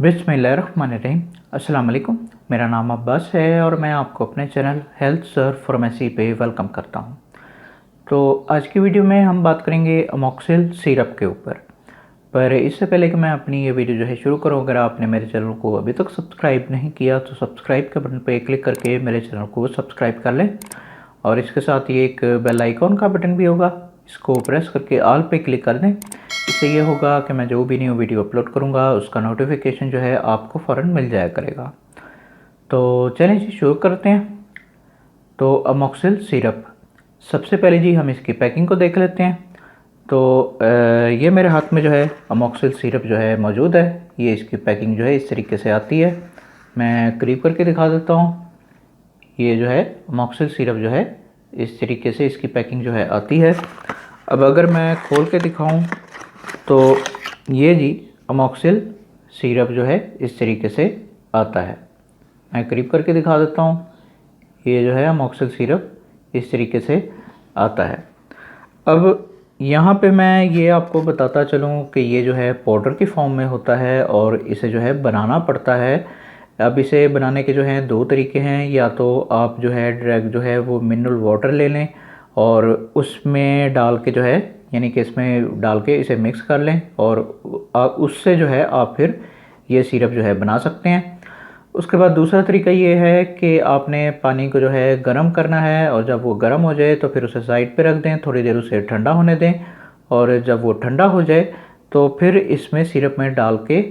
बिस्मिल्लाहिर्रहमानिर्रहीम। अस्सलाम वालेकुम। मेरा नाम अब्बास है और मैं आपको अपने चैनल हेल्थ सर्व फार्मेसी पे वेलकम करता हूँ। तो आज की वीडियो में हम बात करेंगे अमोक्सिल सिरप के ऊपर। पर इससे पहले कि मैं अपनी ये वीडियो जो है शुरू करूँ, अगर आपने मेरे चैनल को अभी तक सब्सक्राइब नहीं किया तो सब्सक्राइब के बटन पर क्लिक करके मेरे चैनल को सब्सक्राइब कर लें और इसके साथ ही एक बेल आइकॉन का बटन भी होगा, इसको प्रेस करके ऑल पे क्लिक कर दें। इससे ये होगा कि मैं जो भी न्यू वीडियो अपलोड करूँगा उसका नोटिफिकेशन जो है आपको फ़ौरन मिल जाया करेगा। तो चलिए जी शुरू करते हैं। तो अमोक्सिल सिरप, सबसे पहले जी हम इसकी पैकिंग को देख लेते हैं। तो ये मेरे हाथ में जो है अमोक्सिल सिरप जो है मौजूद है। ये इसकी पैकिंग जो है इस तरीके से आती है। मैं करीब करके दिखा देता हूँ। ये जो है अमोक्सिल सिरप जो है इस तरीके से इसकी पैकिंग जो है आती है। अब अगर मैं खोल के दिखाऊं तो ये जी अमोक्सिल सिरप जो है इस तरीके से आता है। मैं करीब करके दिखा देता हूँ। ये जो है अमोक्सिल सिरप इस तरीके से आता है। अब यहाँ पे मैं ये आपको बताता चलूँ कि ये जो है पाउडर की फॉर्म में होता है और इसे जो है बनाना पड़ता है। अब इसे बनाने के जो हैं दो तरीके हैं। या तो आप जो है डायरेक्ट जो है वो मिनरल वाटर ले लें और उसमें डाल के जो है यानी कि इसमें डाल के इसे मिक्स कर लें और उससे जो है आप फिर ये सिरप जो है बना सकते हैं। उसके बाद दूसरा तरीका ये है कि आपने पानी को जो है गर्म करना है और जब वो गर्म हो जाए तो फिर उसे साइड पे रख दें, थोड़ी देर उसे ठंडा होने दें और जब वो ठंडा हो जाए तो फिर इसमें सिरप में डाल के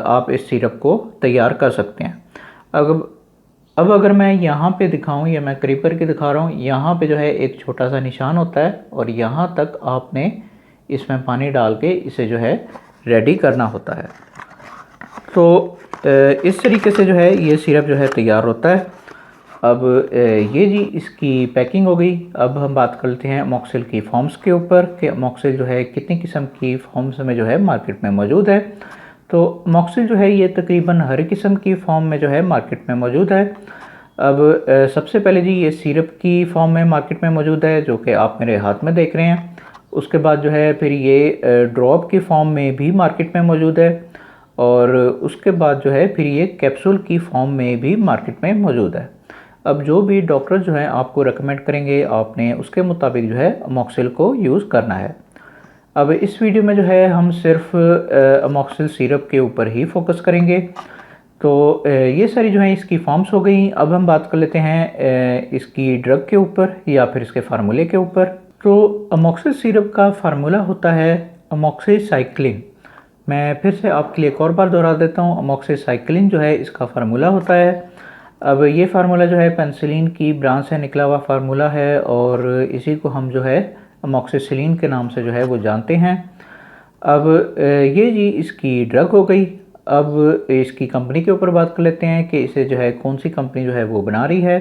आप इस सिरप को तैयार कर सकते हैं। अब अगर मैं यहाँ पे दिखाऊं, या मैं करीब करके दिखा रहा हूँ, यहाँ पे जो है एक छोटा सा निशान होता है और यहाँ तक आपने इसमें पानी डाल के इसे जो है रेडी करना होता है। तो इस तरीके से जो है ये सिरप जो है तैयार होता है। अब ये जी इसकी पैकिंग हो गई। अब हम बात करते हैं अमोक्सिल की फॉर्म्स के ऊपर कि अमोक्सिल जो है कितनी किस्म की फॉर्म्स में जो है मार्केट में मौजूद है। तो अमोक्सिल जो है ये तकरीबन हर किस्म की फॉर्म में जो है मार्केट में मौजूद है। अब सबसे पहले जी ये सिरप की फॉर्म में मार्केट में मौजूद है जो कि आप मेरे हाथ में देख रहे हैं। उसके बाद जो है फिर ये ड्रॉप की फॉर्म में भी मार्केट में मौजूद है और उसके बाद जो है फिर ये कैप्सूल की फॉर्म में भी मार्केट में मौजूद है। अब जो भी डॉक्टर जो है आपको रेकमेंड करेंगे आपने उसके मुताबिक जो है अमोक्सिल को यूज़ करना है। अब इस वीडियो में जो है हम सिर्फ अमोक्सिल सिरप के ऊपर ही फोकस करेंगे। तो ये सारी जो है इसकी फॉर्म्स हो गई। अब हम बात कर लेते हैं इसकी ड्रग के ऊपर या फिर इसके फार्मूले के ऊपर। तो अमोक्सिल सिरप का फार्मूला होता है अमोक्सिसाइक्लिन। मैं फिर से आपके लिए एक और बार दोहरा देता हूँ। अमोक्सिसाइक्लिन जो है इसका फार्मूला होता है। अब ये फार्मूला जो है पेनिसिलिन की ब्रांच से निकला हुआ फार्मूला है और इसी को हम जो है अमोक्सिसिलिन के नाम से जो है वो जानते हैं। अब ये जी इसकी ड्रग हो गई। अब इसकी कंपनी के ऊपर बात कर लेते हैं कि इसे जो है कौन सी कंपनी जो है वो बना रही है।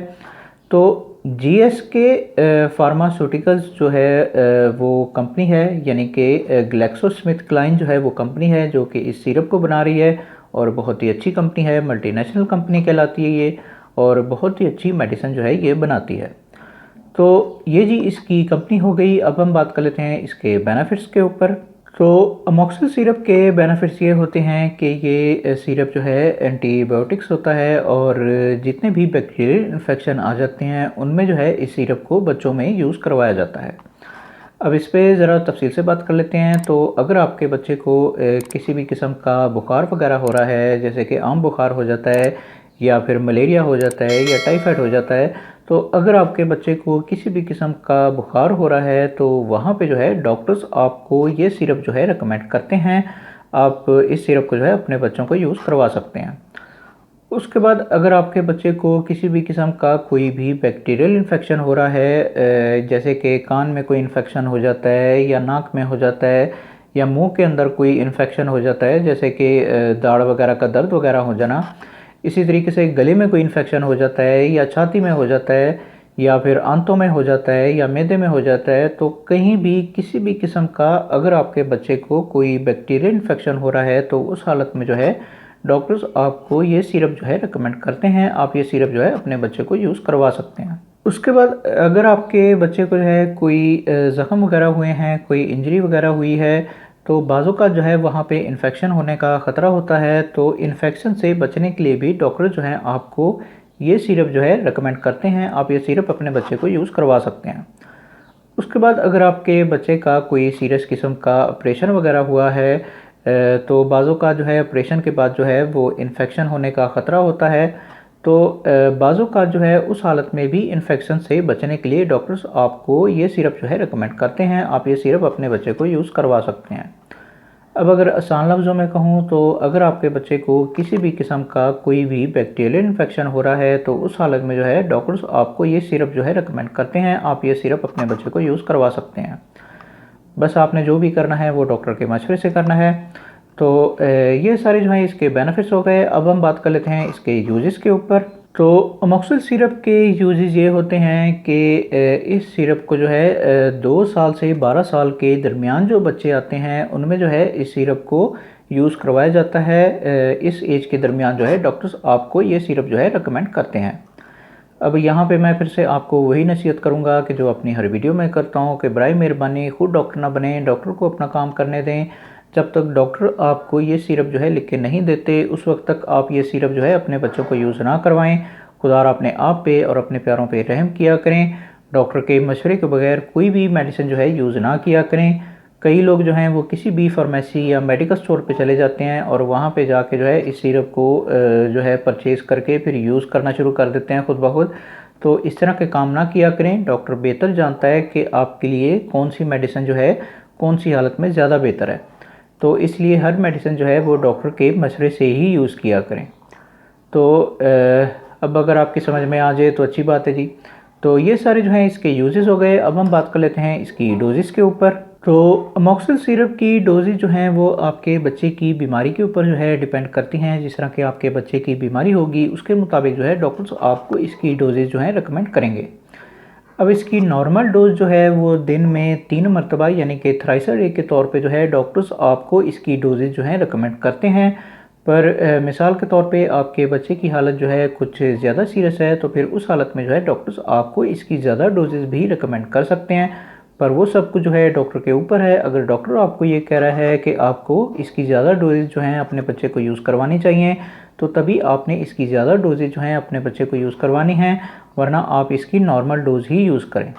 तो जीएसके फार्मास्यूटिकल्स जो है वो कंपनी है, यानी कि ग्लैक्सोस्मिथक्लाइन जो है वो कंपनी है जो कि इस सिरप को बना रही है और बहुत ही अच्छी कंपनी है, मल्टीनेशनल कंपनी कहलाती है ये और बहुत ही अच्छी मेडिसिन जो है ये बनाती है। तो ये जी इसकी कंपनी हो गई। अब हम बात कर लेते हैं इसके बेनिफिट्स के ऊपर। तो अमोक्सिल सिरप के बेनिफिट्स ये होते हैं कि ये सिरप जो है एंटीबायोटिक्स होता है और जितने भी बैक्टीरियल इन्फेक्शन आ जाते हैं उनमें जो है इस सिरप को बच्चों में यूज़ करवाया जाता है। अब इस पे ज़रा तफसील से बात कर लेते हैं। तो अगर आपके बच्चे को किसी भी किस्म का बुखार वगैरह हो रहा है, जैसे कि आम बुखार हो जाता है या फिर मलेरिया हो जाता है या टाइफाइड हो जाता है, तो अगर आपके बच्चे को किसी भी किस्म का बुखार हो रहा है तो वहाँ पे जो है डॉक्टर्स आपको ये सिरप जो है रेकमेंड करते हैं। आप इस सिरप को जो है अपने बच्चों को यूज़ करवा सकते हैं। उसके बाद अगर आपके बच्चे को किसी भी किस्म का कोई भी बैक्टीरियल इन्फेक्शन हो रहा है, जैसे कि कान में कोई इन्फेक्शन हो जाता है या नाक में हो जाता है या मुंह के अंदर कोई इन्फेक्शन हो जाता है, जैसे कि दाढ़ वगैरह का दर्द वगैरह हो जाना, इसी तरीके से गले में कोई इन्फेक्शन हो जाता है या छाती में हो जाता है या फिर आंतों में हो जाता है या मैदे में हो जाता है, तो कहीं भी किसी भी किस्म का अगर आपके बच्चे को कोई बैक्टीरियल इन्फेक्शन हो रहा है तो उस हालत में जो है डॉक्टर्स आपको ये सिरप जो है रेकमेंड करते हैं। आप ये सिरप जो है अपने बच्चे को यूज़ करवा सकते हैं। उसके बाद अगर आपके बच्चे को जो है कोई ज़ख़म वगैरह हुए हैं, कोई इंजरी वगैरह हुई है, तो बाज़ों का जो है वहाँ पे इन्फेक्शन होने का ख़तरा होता है। तो इन्फेक्शन से बचने के लिए भी डॉक्टर जो हैं आपको ये सिरप जो है रेकमेंड करते हैं। आप ये सिरप अपने बच्चे को यूज़ करवा सकते हैं। उसके बाद अगर आपके बच्चे का कोई सीरियस किस्म का ऑपरेशन वगैरह हुआ है तो बाज़ों का जो है ऑपरेशन के बाद जो है वो इन्फेक्शन होने का ख़तरा होता है। तो बाज़ों का जो है उस हालत में भी इन्फेक्शन से बचने के लिए डॉक्टर्स आपको ये सिरप जो है रेकमेंड करते हैं। आप ये सिरप अपने बच्चे को यूज़ करवा सकते हैं। अब अगर आसान लफ्ज़ों में कहूँ तो अगर आपके बच्चे को किसी भी किस्म का कोई भी बैक्टीरियल इन्फेक्शन हो रहा है तो उस हालत में जो है डॉक्टर्स आपको ये सिरप जो है रेकमेंड करते हैं। आप ये सिरप अपने बच्चे को यूज़ करवा सकते हैं। बस आपने जो भी करना है वो डॉक्टर के मशवरे से करना है। तो ये सारे जो हैं इसके बेनिफिट्स हो गए। अब हम बात कर लेते हैं इसके यूजेस के ऊपर। तो अमोक्सिल सिरप के यूजेस ये होते हैं कि इस सिरप को जो है 2 साल से 12 साल के दरमियान जो बच्चे आते हैं उनमें जो है इस सिरप को यूज़ करवाया जाता है। इस एज के दरमियान जो है डॉक्टर्स आपको ये सिरप जो है रेकमेंड करते हैं। अब यहाँ पे मैं फिर से आपको वही नसीहत करूँगा कि जो अपनी हर वीडियो में करता हूँ कि बराए मेहरबानी खुद डॉक्टर ना बने, डॉक्टर को अपना काम करने दें। जब तक डॉक्टर आपको ये सिरप जो है लिख के नहीं देते उस वक्त तक आप ये सिरप जो है अपने बच्चों को यूज़ ना करवाएं। खुदा अपने आप पे और अपने प्यारों पे रहम किया करें। डॉक्टर के मशवरे के बगैर कोई भी मेडिसिन जो है यूज़ ना किया करें। कई लोग जो हैं वो किसी भी फार्मेसी या मेडिकल स्टोर पे चले जाते हैं और वहाँ पे जाके जो है इस सिरप को जो है परचेज़ करके फिर यूज़ करना शुरू कर देते हैं खुद ब खुद। तो इस तरह के काम ना किया करें। डॉक्टर बेहतर जानता है कि आपके लिए कौन सी मेडिसिन जो है कौन सी हालत में ज़्यादा बेहतर है। तो इसलिए हर मेडिसिन जो है वो डॉक्टर के मशवरे से ही यूज़ किया करें। तो अब अगर आपकी समझ में आ जाए तो अच्छी बात है जी। तो ये सारे जो हैं इसके यूजेस हो गए। अब हम बात कर लेते हैं इसकी डोजेस के ऊपर। तो अमोक्सिल सिरप की डोजेज जो हैं वो आपके बच्चे की बीमारी के ऊपर जो है डिपेंड करती हैं। जिस तरह के आपके बच्चे की बीमारी होगी उसके मुताबिक जो है डॉक्टर्स आपको इसकी डोजेज जो है रेकमेंड करेंगे। अब इसकी नॉर्मल डोज जो है वो दिन में 3 मरतबा यानी कि थ्राइस अ डे के तौर पे जो है डॉक्टर्स आपको इसकी डोजेज जो है रेकमेंड करते हैं। पर मिसाल के तौर पे आपके बच्चे की हालत जो है कुछ ज़्यादा सीरियस है तो फिर उस हालत में जो है डॉक्टर्स आपको इसकी ज़्यादा डोजेज भी रेकमेंड कर सकते हैं। पर वो सब कुछ जो है डॉक्टर के ऊपर है। अगर डॉक्टर आपको ये कह रहा है कि आपको इसकी ज़्यादा डोजेज जो हैं अपने बच्चे को यूज़ करवानी चाहिए तो तभी आपने इसकी ज़्यादा डोजेज जो हैं अपने बच्चे को यूज़ करवानी है, वरना आप इसकी नॉर्मल डोज ही यूज़ करें।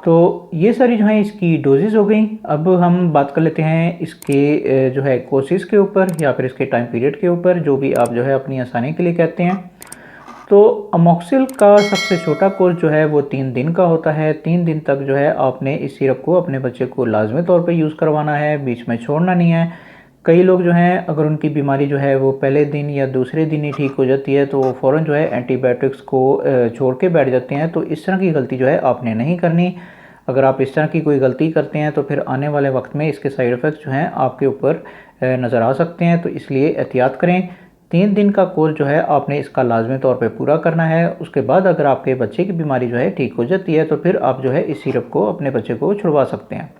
तो ये सारी जो है इसकी डोजेज़ हो गई। अब हम बात कर लेते हैं इसके जो है कोर्सेज़ के ऊपर या फिर इसके टाइम पीरियड के ऊपर, जो भी आप जो है अपनी आसानी के लिए कहते हैं। तो अमोक्सिल का सबसे छोटा कोर्स जो है वो 3 दिन का होता है। 3 दिन तक जो है आपने इस सिरप को अपने बच्चे को लाजमी तौर पे यूज़ करवाना है, बीच में छोड़ना नहीं है। कई लोग जो हैं अगर उनकी बीमारी जो है वो पहले दिन या दूसरे दिन ही ठीक हो जाती है तो वो फ़ौरन जो है एंटीबायोटिक्स को छोड़ के बैठ जाते हैं। तो इस तरह की गलती जो है आपने नहीं करनी। अगर आप इस तरह की कोई गलती करते हैं तो फिर आने वाले वक्त में इसके साइड इफ़ेक्ट्स जो हैं आपके ऊपर नज़र आ सकते हैं। तो इसलिए एहतियात करें। 3 दिन का कोर्स जो है आपने इसका लाजमी तौर पे पूरा करना है। उसके बाद अगर आपके बच्चे की बीमारी जो है ठीक हो जाती है तो फिर आप जो है इस सिरप को अपने बच्चे को छुड़वा सकते हैं।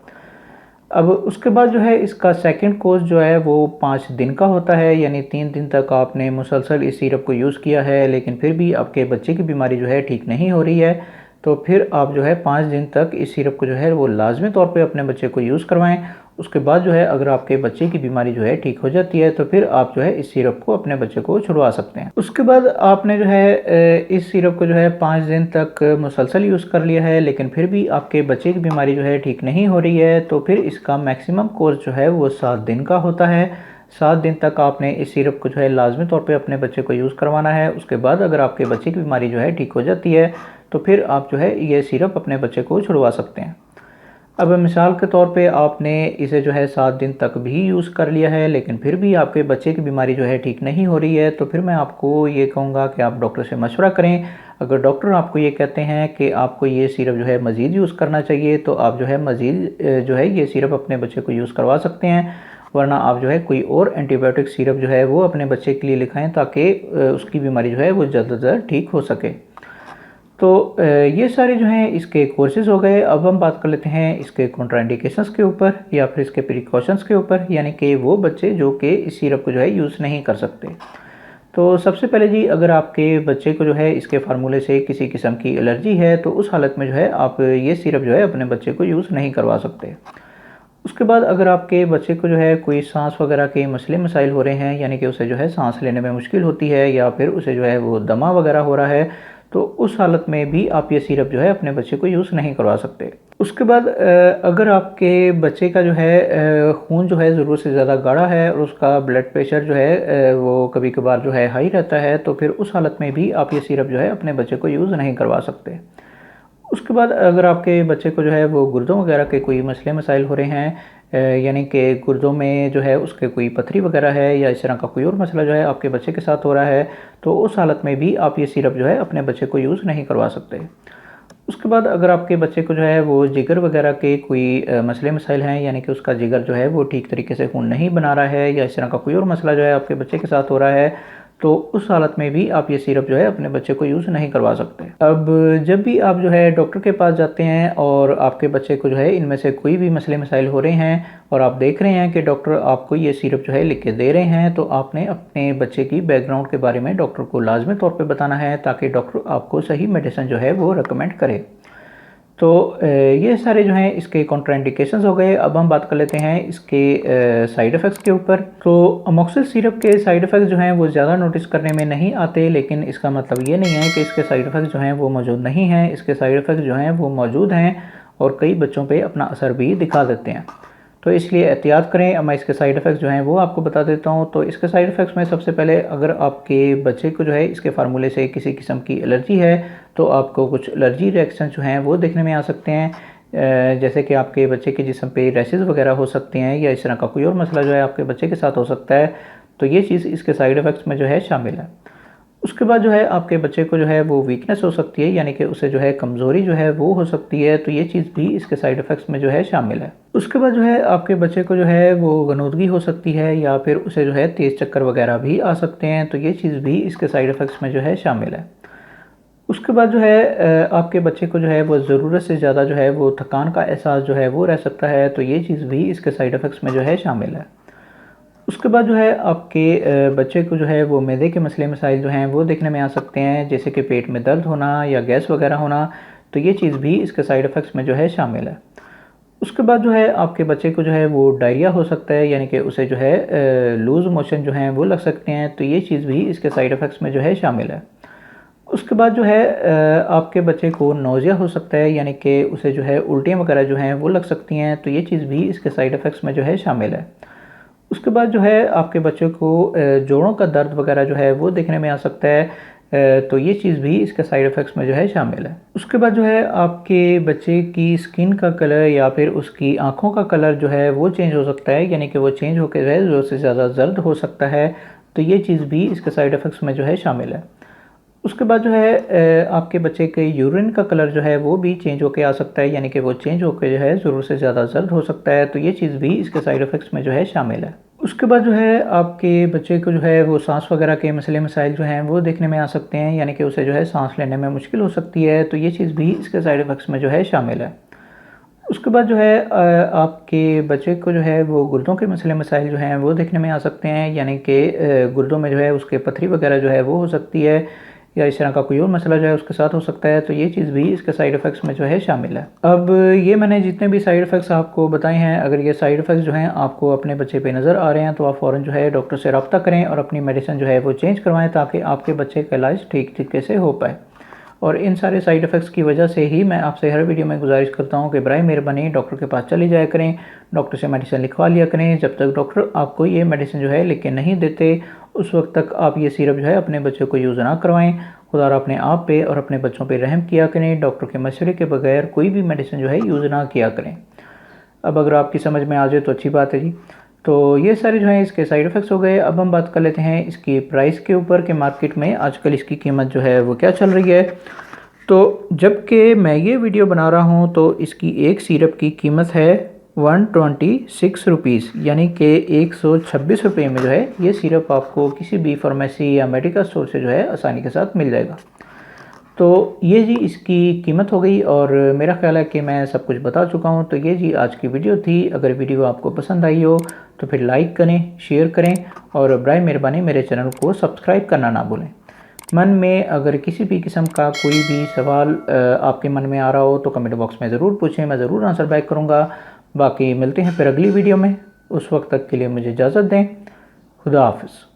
अब उसके बाद जो है इसका सेकंड कोर्स जो है वो 5 दिन का होता है, यानी 3 दिन तक आपने मुसलसल इस सिरप को यूज़ किया है लेकिन फिर भी आपके बच्चे की बीमारी जो है ठीक नहीं हो रही है तो फिर आप जो है 5 दिन तक इस सिरप को जो है वो लाजमी तौर पे अपने बच्चे को यूज़ करवाएं। उसके बाद जो है अगर आपके बच्चे की बीमारी जो है ठीक हो जाती है तो फिर आप जो है इस सिरप को अपने बच्चे को छुड़वा सकते हैं। उसके बाद आपने जो है इस सिरप को जो है 5 दिन तक मुसलसल यूज़ कर लिया है लेकिन फिर भी आपके बच्चे की बीमारी जो है ठीक नहीं हो रही है तो फिर इसका मैक्सिमम कोर्स जो है वो 7 दिन का होता है। 7 दिन तक आपने इस सिरप को जो है लाजमी तौर पे अपने बच्चे को यूज़ करवाना है। उसके बाद अगर आपके बच्चे की बीमारी जो है ठीक हो जाती है तो फिर आप जो है ये सिरप अपने बच्चे को छुड़वा सकते हैं। अब मिसाल के तौर पे आपने इसे जो है 7 दिन तक भी यूज़ कर लिया है लेकिन फिर भी आपके बच्चे की बीमारी जो है ठीक नहीं हो रही है तो फिर मैं आपको ये कहूँगा कि आप डॉक्टर से मशवरा करें। अगर डॉक्टर आपको ये कहते हैं कि आपको ये सिरप जो है मज़ीद यूज़ करना चाहिए तो आप जो है मज़ीद जो है ये सिरप अपने बच्चे को यूज़ करवा सकते हैं, वरना आप जो है कोई और एंटीबायोटिक सिरप जो है वो अपने बच्चे के लिए लिखाएँ ताकि उसकी बीमारी जो है वो जल्द से जल्द ठीक हो सके। तो ये सारे जो हैं इसके कोर्सेज़ हो गए। अब हम बात कर लेते हैं इसके कॉन्ट्राइंडिकेशंस के ऊपर या फिर इसके प्रिकॉशंस के ऊपर, यानी कि वो बच्चे जो कि इस सिरप को जो है यूज़ नहीं कर सकते। तो सबसे पहले जी, अगर आपके बच्चे को जो है इसके फार्मूले से किसी किस्म की एलर्जी है तो उस हालत में जो है आप ये सिरप जो है अपने बच्चे को यूज़ नहीं करवा सकते। उसके बाद अगर आपके बच्चे को जो है कोई सांस वगैरह के मसले मसाइल हो रहे हैं, यानी कि उसे जो है सांस लेने में मुश्किल होती है या फिर उसे जो है वो दमा वगैरह हो रहा है, तो उस हालत में भी आप ये सिरप जो है अपने बच्चे को यूज़ नहीं करवा सकते। उसके बाद अगर आपके बच्चे का जो है खून जो है ज़रूरत से ज़्यादा गाढ़ा है और उसका ब्लड प्रेशर जो है वो कभी कभार जो है हाई रहता है, तो फिर उस हालत में भी आप ये सिरप जो है अपने बच्चे को यूज़ नहीं करवा सकते। उसके बाद अगर आपके बच्चे को जो है वो गुर्दों वगैरह के कोई मसले मसाइल हो रहे हैं, यानी कि गुर्दों में जो है उसके कोई पथरी वगैरह है या इस तरह का कोई और मसला जो है आपके बच्चे के साथ हो रहा है, तो उस हालत में भी आप ये सिरप जो है अपने बच्चे को यूज़ नहीं करवा सकते। उसके बाद अगर आपके बच्चे को जो है वो जिगर वगैरह के कोई मसले मसाइल हैं, यानी कि उसका जिगर जो है वो ठीक तरीके से खून नहीं बना रहा है या इस तरह का कोई और मसला जो है आपके बच्चे के साथ हो रहा है, तो उस हालत में भी आप ये सिरप जो है अपने बच्चे को यूज़ नहीं करवा सकते। अब जब भी आप जो है डॉक्टर के पास जाते हैं और आपके बच्चे को जो है इनमें से कोई भी मसले मसाइल हो रहे हैं और आप देख रहे हैं कि डॉक्टर आपको ये सिरप जो है लिख के दे रहे हैं, तो आपने अपने बच्चे की बैकग्राउंड के बारे में डॉक्टर को लाजमी तौर पे बताना है, ताकि डॉक्टर आपको सही मेडिसिन जो है वो रिकमेंड करे। तो ये सारे जो हैं इसके कॉन्ट्राइंडिकेशंस हो गए। अब हम बात कर लेते हैं इसके साइड इफ़ेक्ट्स के ऊपर। तो अमोक्सिल सिरप के साइड इफ़ेक्ट्स जो हैं वो ज़्यादा नोटिस करने में नहीं आते, लेकिन इसका मतलब ये नहीं है कि इसके साइड इफ़ेक्ट्स जो हैं वो मौजूद नहीं हैं। इसके साइड इफ़ेक्ट्स जो हैं वो मौजूद हैं और कई बच्चों पे अपना असर भी दिखा देते हैं, तो इसलिए एहतियात करें। अब मैं इसके साइड इफ़ेक्ट्स जो हैं वो आपको बता देता हूँ। तो इसके साइड इफ़ेक्ट्स में सबसे पहले, अगर आपके बच्चे को जो है इसके फार्मूले से किसी किस्म की एलर्जी है, तो आपको कुछ एलर्जी रिएक्शन जो हैं वो देखने में आ सकते हैं। जैसे कि आपके बच्चे के जिस्म पे रैशेस वगैरह हो सकते हैं या इस तरह का कोई और मसला जो है आपके बच्चे के साथ हो सकता है, तो ये चीज़ इसके साइड इफ़ेक्ट्स में जो है शामिल है। उसके बाद जो है आपके बच्चे को जो है वो वीकनेस हो सकती है, यानी कि उसे जो है कमज़ोरी जो है वो हो सकती है, तो ये चीज़ भी इसके साइड इफ़ेक्ट्स में जो है शामिल है। उसके बाद जो है आपके बच्चे को जो है वो गनूदगी हो सकती है या फिर उसे जो है तेज़ चक्कर वगैरह भी आ सकते हैं, तो ये चीज़ भी इसके साइड इफ़ेक्ट्स में जो है शामिल है। उसके बाद जो है आपके बच्चे को जो है वो ज़रूरत से ज़्यादा जो है वो थकान का एहसास जो है वो रह सकता है, तो ये चीज़ भी इसके साइड इफ़ेक्ट्स में जो है शामिल है। उसके बाद जो है आपके बच्चे को जो है वो मैदे के मसले मसाइल जो हैं वो देखने में आ सकते हैं, जैसे कि पेट में दर्द होना या गैस वगैरह होना, तो ये चीज़ भी इसके साइड इफ़ेक्ट्स में जो है शामिल है। उसके बाद जो है आपके बच्चे को जो है वो डायरिया हो सकता है, यानी कि उसे जो है लूज़ मोशन जो हैं वो लग सकते हैं, तो ये चीज़ भी इसके साइड इफ़ेक्ट्स में जो है शामिल है। उसके बाद जो है आपके बच्चे को नोज़िया हो सकता है, यानी कि उसे जो है उल्टियाँ वगैरह जो हैं वो लग सकती हैं, तो ये चीज़ भी इसके साइड इफ़ेक्ट्स में जो है शामिल है। उसके बाद जो है आपके बच्चे को जोड़ों का दर्द वगैरह जो है वो देखने में आ सकता है, तो ये चीज़ भी इसके साइड इफ़ेक्ट्स में जो है शामिल है। उसके बाद जो है आपके बच्चे की स्किन का कलर या फिर उसकी आँखों का कलर जो है वो चेंज हो सकता है, यानी कि वो चेंज होकर जो है ज़रूरत से ज़्यादा जर्द हो सकता है, तो ये चीज़ भी इसके साइड इफ़ेक्ट्स में जो है शामिल है। उसके बाद जो है आपके बच्चे के यूरिन का कलर जो है वो भी चेंज होके आ सकता है, यानी कि वो चेंज होकर जो है ज़रूरत से ज़्यादा जर्द हो सकता है, तो ये चीज़ भी इसके साइड इफ़ेक्ट्स में जो है शामिल है। उसके बाद जो है आपके बच्चे को जो है वो सांस वगैरह के मसले मसाइल जो हैं वो देखने में आ सकते हैं, यानी कि उसे जो है सांस लेने में मुश्किल हो सकती है, तो ये चीज़ भी इसके साइड इफ़ेक्ट्स में जो है शामिल है। उसके बाद जो है आपके बच्चे को जो है वो गुर्दों के मसले मसाइल जो हैं वो देखने में आ सकते हैं, यानी कि गुर्दों में जो है उसके पथरी वगैरह जो है वो हो सकती है या इस तरह का कोई और मसला जो है उसके साथ हो सकता है, तो ये चीज़ भी इसके साइड इफ़ेक्ट्स में जो है शामिल है। अब ये मैंने जितने भी साइड इफ़ेक्ट्स आपको बताए हैं, अगर ये साइड इफ़ेक्ट्स जो हैं आपको अपने बच्चे पे नज़र आ रहे हैं, तो आप फ़ौरन जो है डॉक्टर से रब्ता करें और अपनी मेडिसिन जो है वो चेंज करवाएँ, ताकि आपके बच्चे का इलाज ठीक तरीके से हो पाए। और इन सारे साइड इफ़ेक्ट्स की वजह से ही मैं आपसे हर वीडियो में गुजारिश करता हूँ कि बराए मेहरबानी डॉक्टर के पास चली जाया करें, डॉक्टर से मेडिसिन लिखवा लिया करें। जब तक डॉक्टर आपको ये मेडिसिन जो है लिख के नहीं देते, उस वक्त तक आप ये सिरप जो है अपने बच्चों को यूज़ ना करवाएं। खुदा अपने आप पे और अपने बच्चों पे रहम किया करें। डॉक्टर के मशवरे के बगैर कोई भी मेडिसिन जो है यूज़ ना किया करें। अब अगर आपकी समझ में आ जाए तो अच्छी बात है जी। तो ये सारे जो हैं इसके साइड इफ़ेक्ट्स हो गए। अब हम बात कर लेते हैं इसकी प्राइस के ऊपर कि मार्केट में आजकल इसकी कीमत जो है वो क्या चल रही है। तो जबकि मैं ये वीडियो बना रहा हूँ तो इसकी एक सिरप की कीमत है 126 रुपीज़, यानी कि 126 रुपये में जो है ये सिरप आपको किसी भी फार्मेसी या मेडिकल स्टोर से जो है आसानी के साथ मिल जाएगा। तो ये जी इसकी कीमत हो गई और मेरा ख्याल है कि मैं सब कुछ बता चुका हूँ। तो ये जी आज की वीडियो थी। अगर वीडियो आपको पसंद आई हो तो फिर लाइक करें, शेयर करें और बराए मेहरबानी मेरे चैनल को सब्सक्राइब करना ना भूलें। मन में अगर किसी भी किस्म का कोई भी सवाल आपके मन में आ रहा हो तो कमेंट बॉक्स में ज़रूर पूछें, मैं ज़रूर आंसर बैक करूँगा। बाकी मिलते हैं फिर अगली वीडियो में, उस वक्त तक के लिए मुझे इजाज़त दें। खुदा हाफिज़।